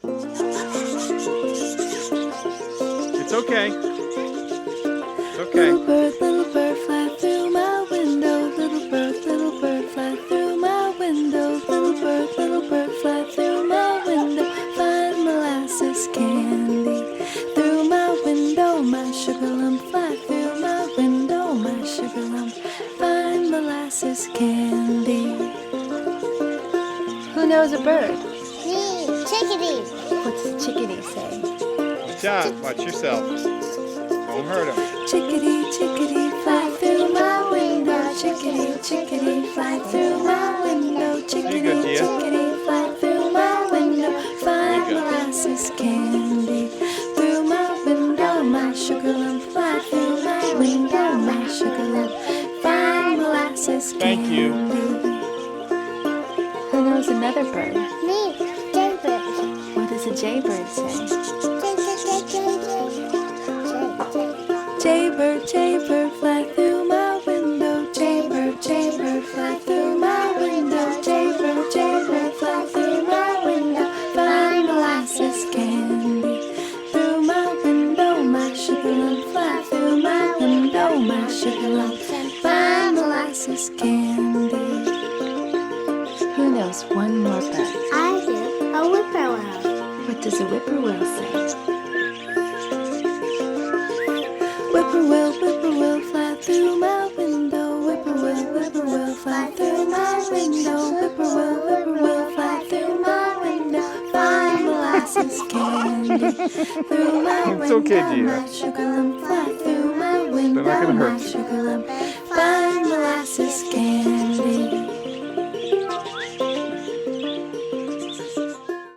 It's okay. It's okay. Little bird, fly through my window. Little bird, fly through my window. Little bird, fly through my window. Find molasses candy. Through my window, my sugar lump. Fly through my window, my sugar lump. Find molasses candy. Who knows a bird? Me, chickadee. What does chickadee say? Good job. Watch yourself. Don't hurt him. Chickadee, chickadee, fly through my window. Chickadee, chickadee, fly through my window. Chickadee, Gia. chickadee, fly through my window. Find molasses candy. Through my window, my sugar lump. Fly through my window, my sugar lump. Find molasses candy. Thank you. Who knows another bird? Me, jaybird. What does a jaybird say? Jaybird, jaybird, fly through my window. Jaybird, jaybird, fly through my window. Jaybird, jaybird, fly through my window. Find molasses candy. Through my window, my sugar lump. Fly through my window, my sugar lump. Find molasses candy. Who knows one more bird? I do. A whippoorwill. What does a whippoorwill say? Whippoorwill, fly through my window. Whippoorwill, fly through my window. Whippoorwill, fly through my window. Find molasses candy. Through my It's okay, window, Gia. my sugar lump. Fly through my window, gonna hurt my you. sugar lump. Find molasses candy.